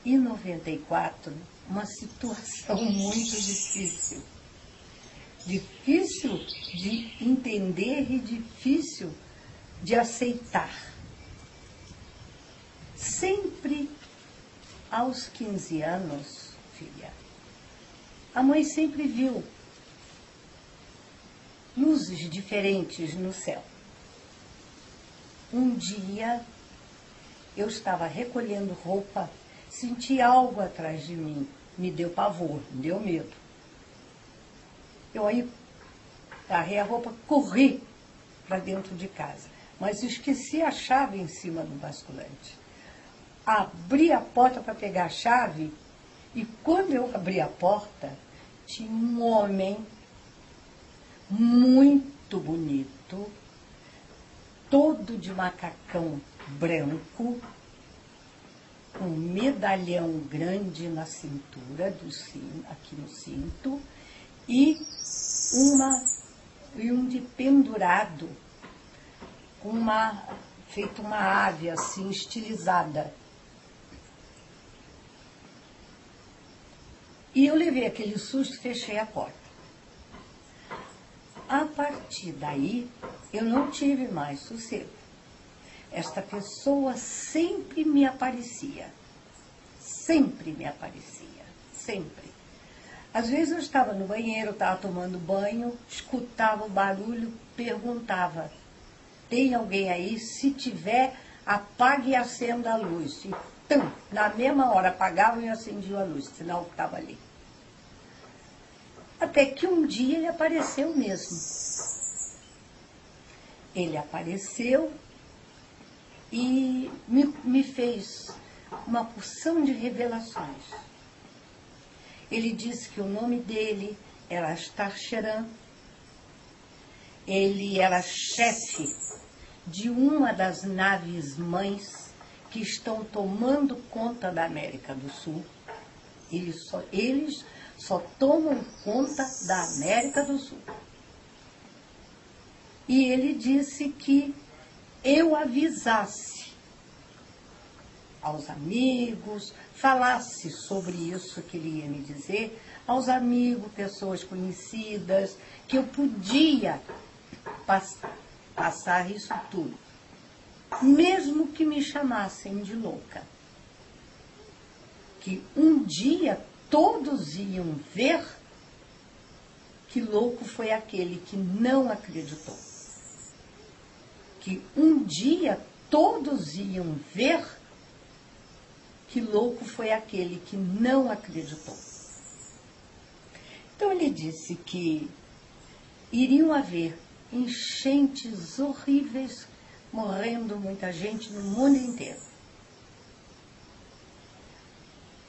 1994, uma situação muito difícil. Difícil de entender e difícil de aceitar. Sempre aos 15 anos, filha, a mãe sempre viu luzes diferentes no céu. Um dia, eu estava recolhendo roupa, senti algo atrás de mim, me deu pavor, me deu medo. Eu aí agarrei a roupa, corri para dentro de casa, mas esqueci a chave em cima do basculante. Abri a porta para pegar a chave e quando eu abri a porta, tinha um homem muito bonito, todo de macacão branco, com um medalhão grande na cintura, aqui no cinto, e um de pendurado, feito uma ave assim, estilizada. E eu levei aquele susto e fechei a porta. A partir daí, eu não tive mais sossego. Esta pessoa sempre me aparecia. Sempre me aparecia. Sempre. Às vezes eu estava no banheiro, estava tomando banho, escutava o barulho, perguntava: tem alguém aí? Se tiver, apague e acenda a luz. Então, na mesma hora apagavam e acendiam a luz, sinal que estava ali. Até que um dia ele apareceu mesmo. Ele apareceu e me fez uma porção de revelações. Ele disse que o nome dele era Starcheran. Ele era chefe de uma das naves mães que estão tomando conta da América do Sul. Eles só tomam conta da América do Sul. E ele disse que eu avisasse aos amigos, falasse sobre isso que ele ia me dizer, aos amigos, pessoas conhecidas, que eu podia passar isso tudo, mesmo que me chamassem de louca. Que um dia todos iam ver que louco foi aquele que não acreditou. Que um dia todos iam ver que louco foi aquele que não acreditou. Então ele disse que iriam haver enchentes horríveis, morrendo muita gente no mundo inteiro.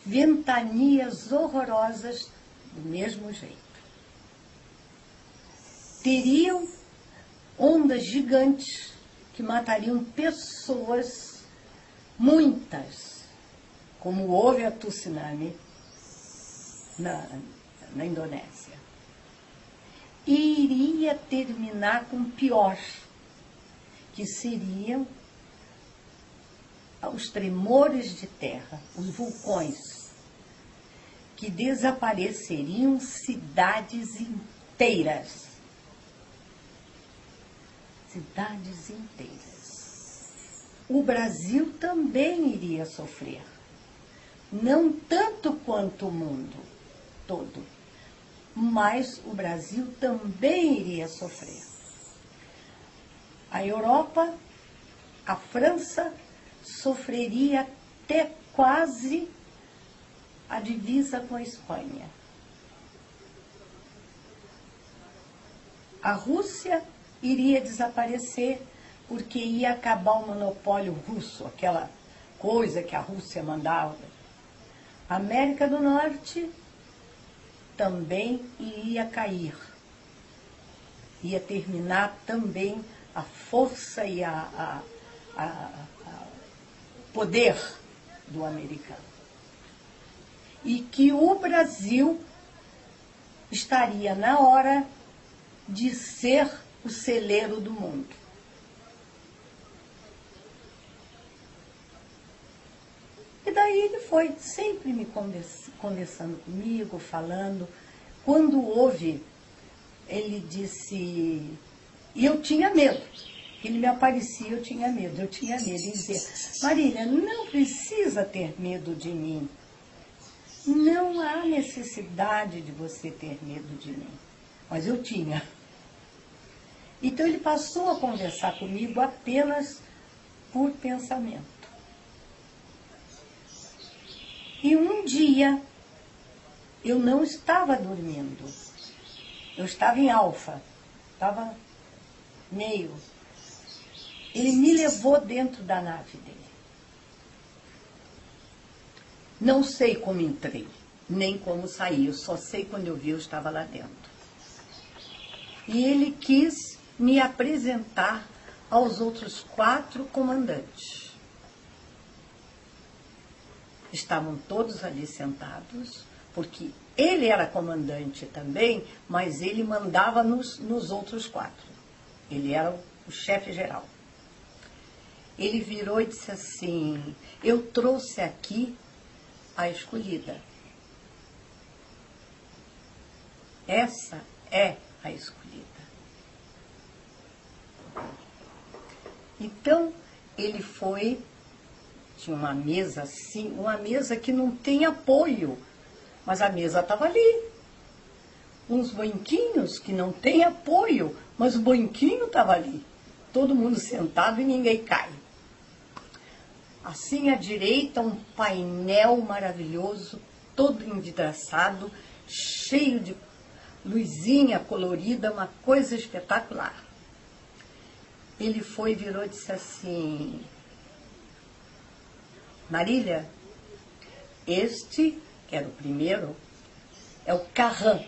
Ventanias horrorosas do mesmo jeito. Teriam ondas gigantes que matariam pessoas, muitas, como houve a tsunami na Indonésia. E iria terminar com o pior, que seriam os tremores de terra, os vulcões, que desapareceriam cidades inteiras. Cidades inteiras. O Brasil também iria sofrer. Não tanto quanto o mundo todo, mas o Brasil também iria sofrer. A Europa, a França, sofreria até quase a divisa com a Espanha. A Rússia iria desaparecer porque ia acabar o monopólio russo, aquela coisa que a Rússia mandava. A América do Norte também iria cair. Ia terminar também a força e a poder do americano. E que o Brasil estaria na hora de ser o celeiro do mundo. E daí aí ele foi sempre me conversando comigo, falando. Quando houve, ele disse... E eu tinha medo. Ele me aparecia, eu tinha medo. Eu tinha medo. Ele dizia, Marília, não precisa ter medo de mim. Não há necessidade de você ter medo de mim. Mas eu tinha. Então ele passou a conversar comigo apenas por pensamento. E um dia, eu não estava dormindo. Eu estava em alfa. Estava meio. Ele me levou dentro da nave dele. Não sei como entrei, nem como saí. Eu só sei quando eu vi, eu estava lá dentro. E ele quis me apresentar aos outros 4 comandantes. Estavam todos ali sentados, porque ele era comandante também, mas ele mandava nos outros 4. Ele era o chefe geral. Ele virou e disse assim, eu trouxe aqui a escolhida. Essa é a escolhida. Então, ele foi, tinha uma mesa assim, uma mesa que não tem apoio, mas a mesa estava ali. Uns banquinhos que não tem apoio, mas o banquinho estava ali. Todo mundo sentado e ninguém cai. Assim à direita, um painel maravilhoso, todo envidraçado, cheio de luzinha colorida, uma coisa espetacular. Ele foi, virou e disse assim, Marília, este, que era o primeiro, é o Carran.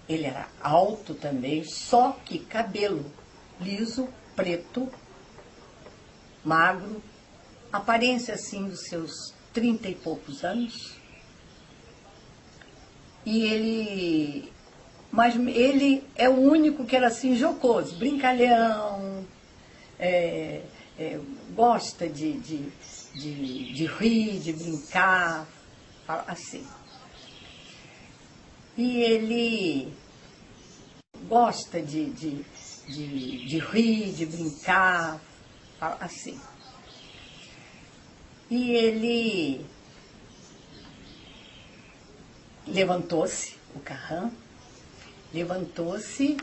Ele era alto também, só que cabelo liso, preto, magro, aparência assim dos seus 30 e poucos anos. E ele... Mas ele é o único que era assim jocoso, brincalhão, gosta de rir, de brincar, assim. E ele gosta de rir, de brincar, assim. E ele levantou-se, o Carran, levantou-se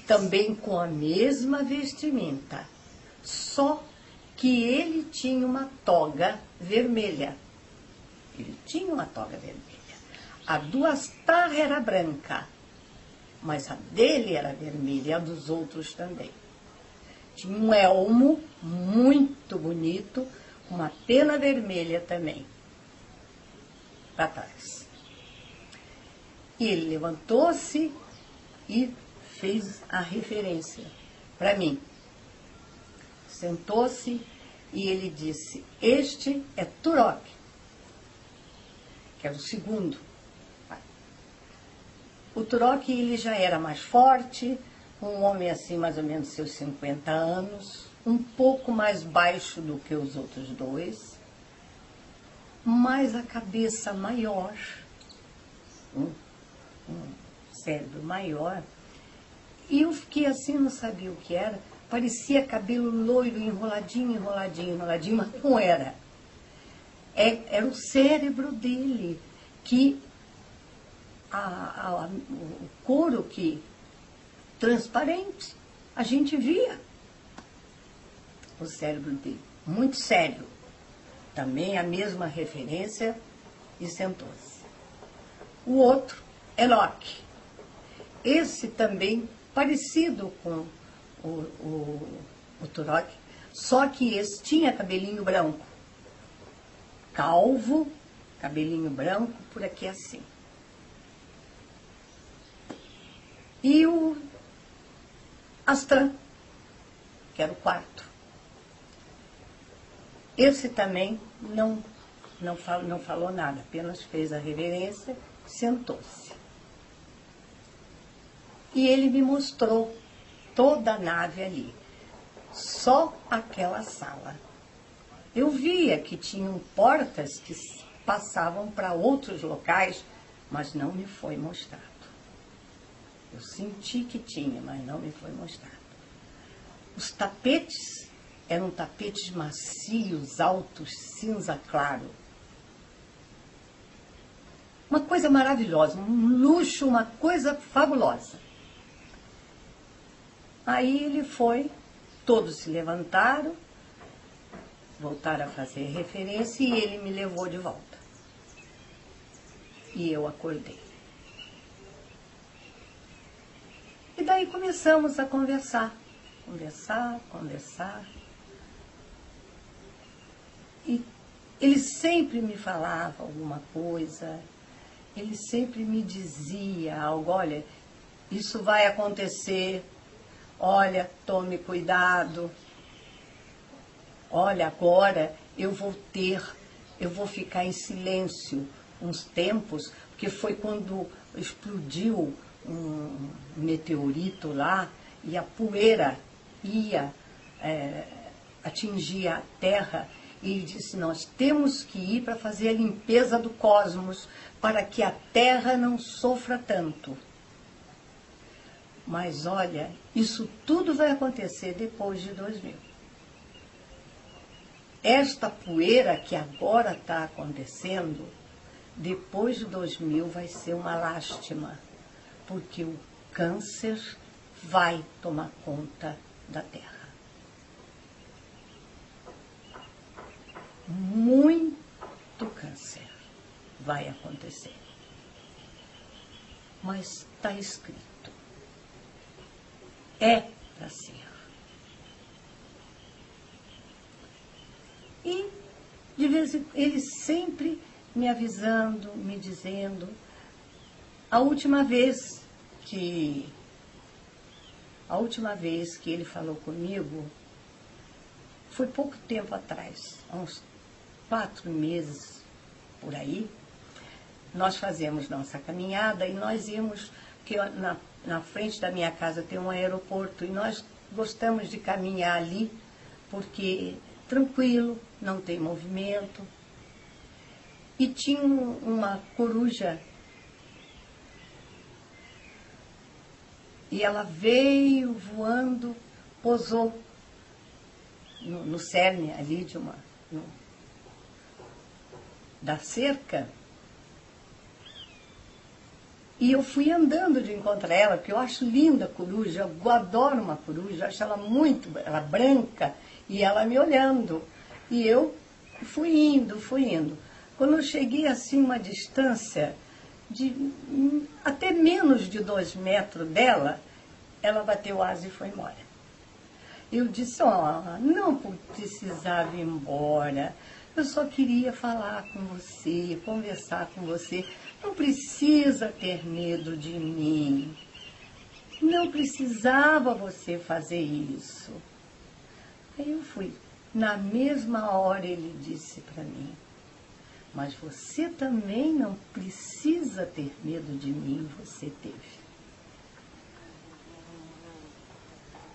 também com a mesma vestimenta, só que ele tinha uma toga vermelha. Ele tinha uma toga vermelha. A do Astar era branca, mas a dele era vermelha e a dos outros também. Tinha um elmo muito bonito, com uma pena vermelha também, para trás. E ele levantou-se e fez a referência para mim. Sentou-se e ele disse, este é Turok, que era o segundo. O Turok, ele já era mais forte, um homem assim mais ou menos seus 50 anos, um pouco mais baixo do que os outros 2, mas a cabeça maior, um cérebro maior, e eu fiquei assim, não sabia o que era, parecia cabelo loiro, enroladinho, enroladinho, enroladinho, mas não era. Era o cérebro dele, que o couro que transparente, a gente via o cérebro dele, muito sério. Também a mesma referência, e sentou-se. O outro é Locke. Esse também parecido com o Turok, só que esse tinha cabelinho branco. Calvo, cabelinho branco, por aqui assim. E o Astran, que era o 4. Esse também não falou nada, apenas fez a reverência, sentou-se. E ele me mostrou toda a nave ali, só aquela sala. Eu via que tinham portas que passavam para outros locais, mas não me foi mostrado. Eu senti que tinha, mas não me foi mostrado. Os tapetes eram tapetes macios, altos, cinza claro. Uma coisa maravilhosa, um luxo, uma coisa fabulosa. Aí ele foi, todos se levantaram, voltaram a fazer referência e ele me levou de volta. E eu acordei. E daí começamos a conversar. Conversar. E ele sempre me falava alguma coisa, ele sempre me dizia algo, olha, isso vai acontecer, olha, tome cuidado, olha, agora eu vou ficar em silêncio uns tempos, porque foi quando explodiu um meteorito lá e a poeira ia atingir a Terra. E ele disse, nós temos que ir para fazer a limpeza do cosmos, para que a Terra não sofra tanto. Mas olha, isso tudo vai acontecer depois de 2000. Esta poeira que agora está acontecendo, depois de 2000 vai ser uma lástima, porque o câncer vai tomar conta da Terra. Muito câncer vai acontecer. Mas está escrito. É para ser. E, de vez em quando, ele sempre me avisando, me dizendo. A última vez que ele falou comigo foi pouco tempo atrás, há uns 4 meses por aí. Nós fazemos nossa caminhada e nós íamos, porque na frente da minha casa tem um aeroporto e nós gostamos de caminhar ali porque tranquilo, não tem movimento. E tinha uma coruja e ela veio voando, pousou no cerne ali da cerca. E eu fui andando de encontrar ela, porque eu acho linda a coruja, eu adoro uma coruja, acho ela branca, e ela me olhando. E eu fui indo. Quando eu cheguei assim uma distância de até menos de 2 metros dela, ela bateu asa e foi embora. Eu disse, não precisava ir embora, eu só queria falar com você, conversar com você. Não precisa ter medo de mim. Não precisava você fazer isso. Aí eu fui. Na mesma hora ele disse para mim, mas você também não precisa ter medo de mim, você teve.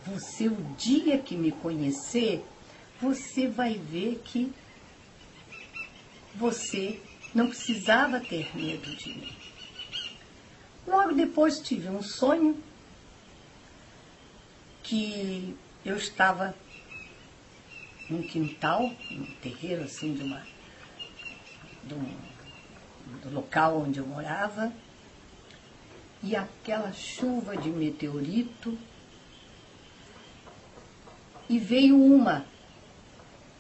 Você, o dia que me conhecer, você vai ver que você não precisava ter medo de mim. Logo depois tive um sonho que eu estava num quintal, num terreiro assim do local onde eu morava, e aquela chuva de meteorito, e veio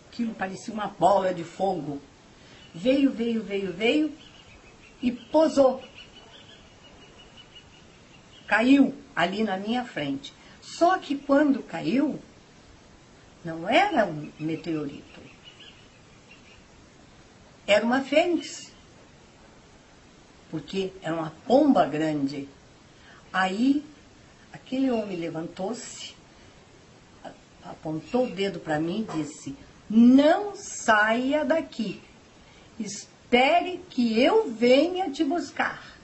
aquilo parecia uma bola de fogo. Veio e pousou. Caiu ali na minha frente. Só que quando caiu, não era um meteorito. Era uma fênix. Porque era uma pomba grande. Aí, aquele homem levantou-se, apontou o dedo para mim e disse, não saia daqui. Espere que eu venha te buscar.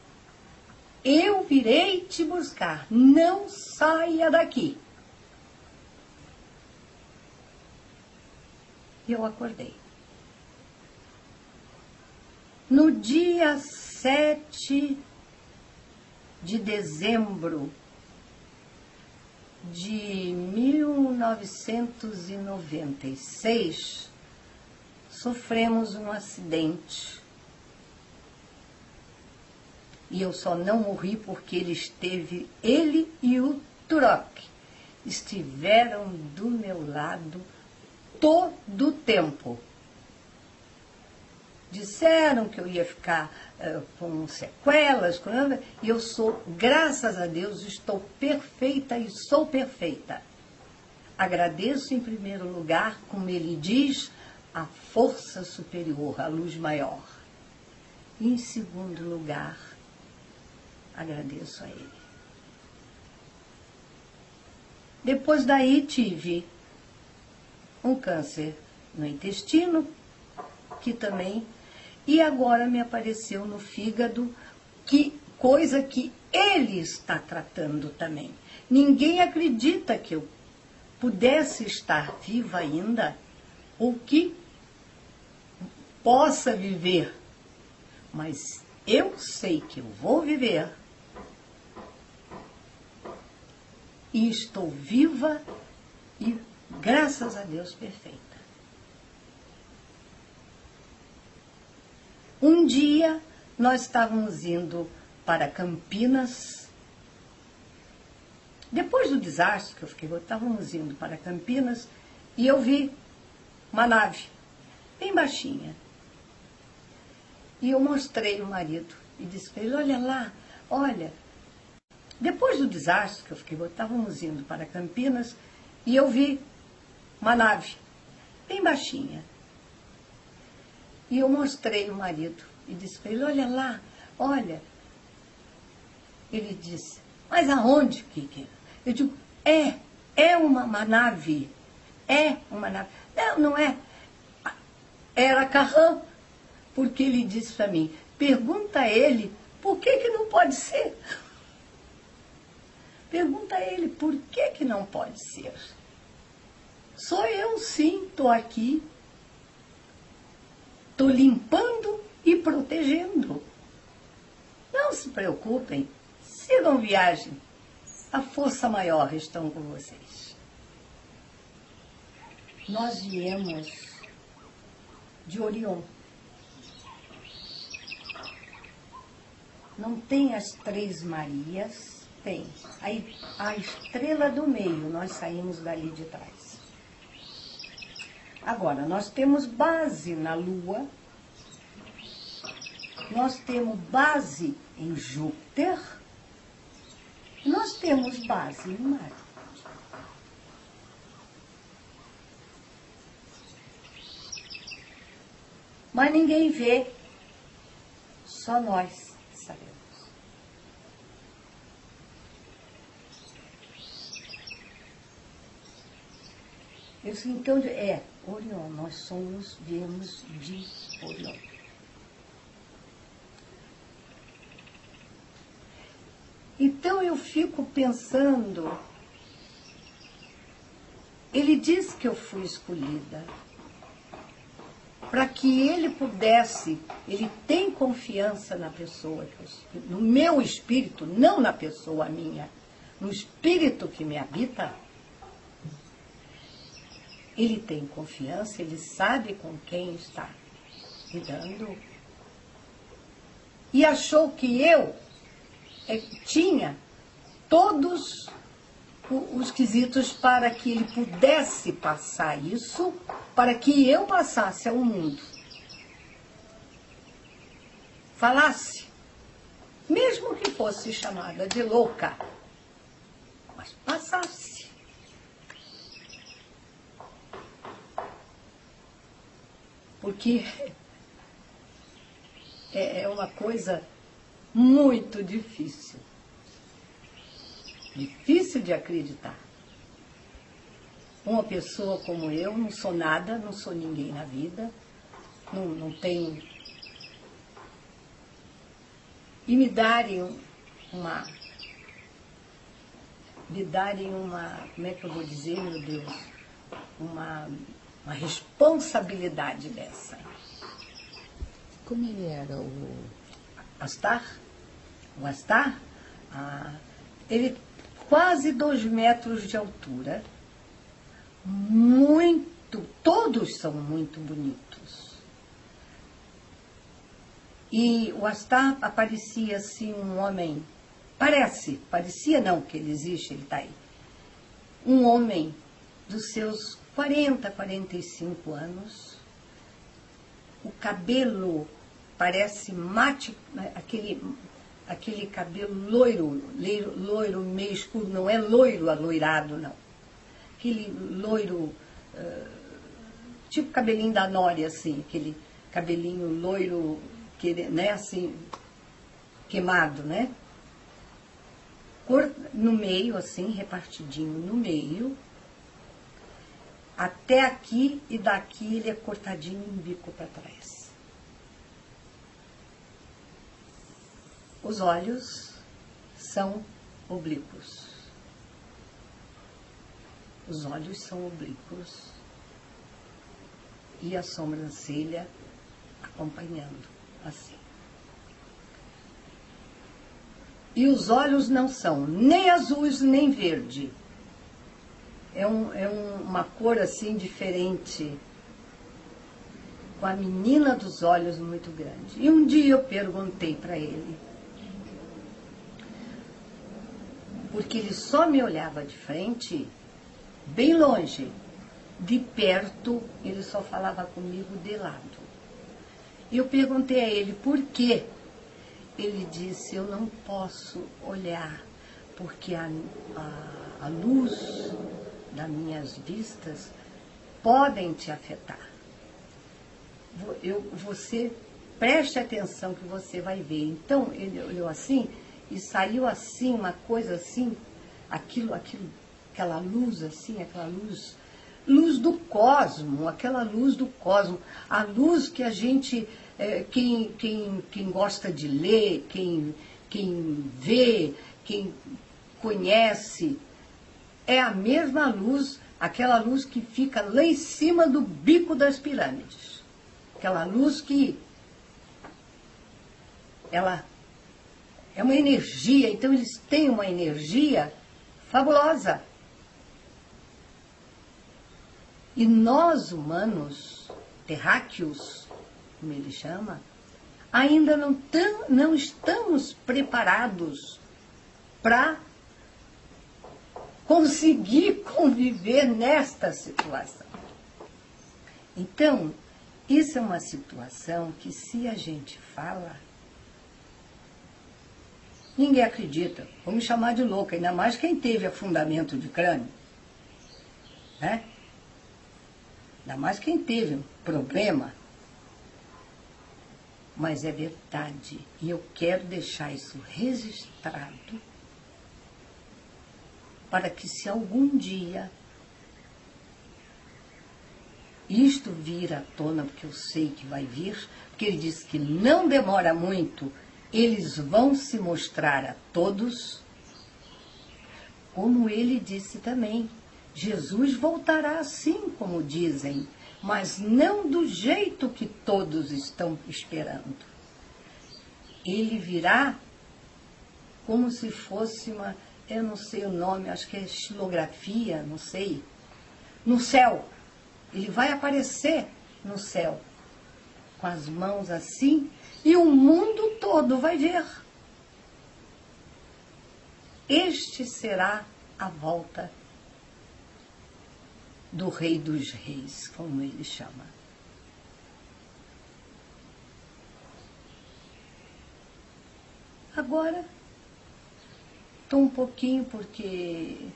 Eu virei te buscar. Não saia daqui. E eu acordei. No dia 7 de dezembro de 1996, sofremos um acidente. E eu só não morri porque ele e o Turok estiveram do meu lado todo o tempo. Disseram que eu ia ficar com sequelas, e eu sou, graças a Deus, estou perfeita e sou perfeita. Agradeço em primeiro lugar, como ele diz, a força superior, a luz maior. E em segundo lugar, agradeço a ele. Depois daí tive um câncer no intestino, que também, e agora me apareceu no fígado, coisa que ele está tratando também. Ninguém acredita que eu pudesse estar viva ainda, ou que possa viver, mas eu sei que eu vou viver. E estou viva e, graças a Deus, perfeita. Um dia, nós estávamos indo para Campinas. Depois do desastre que eu fiquei, estávamos indo para Campinas e eu vi uma nave, bem baixinha. E eu mostrei ao marido e disse para ele, olha lá, olha. Depois do desastre que eu fiquei, estávamos indo para Campinas e eu vi uma nave, bem baixinha. E eu mostrei ao marido e disse para ele, olha lá, olha. Ele disse, mas aonde, Kiki? Eu digo, é uma nave, é uma nave. Não, não é. Era Carrão, porque ele disse para mim, pergunta a ele, por que não pode ser? Pergunta a ele, por que não pode ser? Sou eu sim, estou aqui. Estou limpando e protegendo. Não se preocupem, sigam viagem. A força maior estão com vocês. Nós viemos de Orion. Não tem as Três Marias, tem. Aí, a estrela do meio, nós saímos dali de trás. Agora, nós temos base na Lua, nós temos base em Júpiter, nós temos base em Marte. Mas ninguém vê, só nós sabemos. Eu disse, então, Orion, nós viemos de Orion. Então eu fico pensando, ele disse que eu fui escolhida para que ele pudesse, ele tem confiança na pessoa, no meu espírito, não na pessoa minha, no espírito que me habita. Ele tem confiança, ele sabe com quem está lidando. E achou que eu tinha todos os quesitos para que ele pudesse passar isso, para que eu passasse ao mundo. Falasse, mesmo que fosse chamada de louca, mas passasse. Porque é uma coisa muito difícil. Difícil de acreditar. Uma pessoa como eu, não sou nada, não sou ninguém na vida, não tenho... E me darem uma... Como é que eu vou dizer, meu Deus? Uma responsabilidade dessa. Como ele era o... Astar? O Astar? Ele quase 2 metros de altura. Todos são muito bonitos. E o Astar aparecia assim um homem, parecia não, que ele existe, ele está aí. Um homem dos seus 40, 45 anos, o cabelo parece mate, aquele cabelo loiro meio escuro, não é loiro aloirado, não. Aquele loiro, tipo cabelinho da Nória, assim, aquele cabelinho loiro, né, assim, queimado, né? Cor no meio, assim, repartidinho no meio. Até aqui e daqui ele é cortadinho em bico para trás. Os olhos são oblíquos. Os olhos são oblíquos e a sobrancelha acompanhando, assim. E os olhos não são nem azuis nem verde. É uma cor assim diferente, com a menina dos olhos muito grande. E um dia eu perguntei para ele, porque ele só me olhava de frente, bem longe, de perto ele só falava comigo de lado. E eu perguntei a ele por quê. Ele disse, eu não posso olhar, porque a luz das minhas vistas podem te afetar. Você preste atenção que você vai ver. Então ele olhou assim e saiu assim, uma coisa assim, aquela luz assim, aquela luz do cosmo, aquela luz do cosmo, a luz que a gente, quem gosta de ler, quem vê, quem conhece, é a mesma luz, aquela luz que fica lá em cima do bico das pirâmides. Aquela luz que ela é uma energia, então eles têm uma energia fabulosa. E nós, humanos, terráqueos, como ele chama, ainda não estamos preparados para conseguir conviver nesta situação. Então, isso é uma situação que, se a gente fala, ninguém acredita. Vão me chamar de louca, ainda mais quem teve afundamento de crânio, né? Ainda mais quem teve um problema. Mas é verdade. E eu quero deixar isso registrado para que, se algum dia isto vir à tona, porque eu sei que vai vir, porque ele disse que não demora muito, eles vão se mostrar a todos, como ele disse também. Jesus voltará assim como dizem, mas não do jeito que todos estão esperando. Ele virá como se fosse uma, eu não sei o nome, acho que é estilografia, não sei, no céu. Ele vai aparecer no céu, com as mãos assim, e o mundo todo vai ver. Este será a volta do Rei dos Reis, como ele chama. Agora, estou um pouquinho porque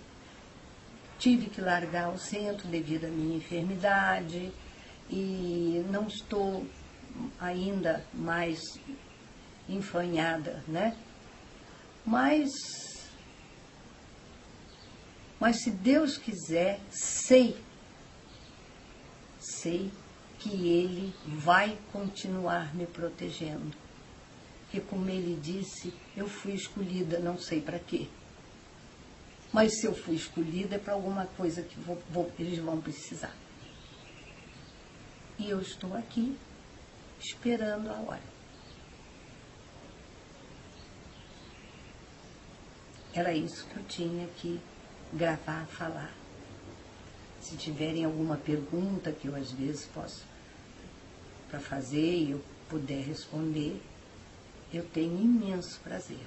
tive que largar o centro devido à minha enfermidade e não estou ainda mais enfanhada, né? Mas se Deus quiser, sei que Ele vai continuar me protegendo. Porque, como Ele disse, eu fui escolhida, não sei para quê. Mas se eu fui escolhida é para alguma coisa que eles vão precisar. E eu estou aqui, esperando a hora. Era isso que eu tinha que gravar, falar. Se tiverem alguma pergunta que eu às vezes posso para fazer e eu puder responder, eu tenho imenso prazer.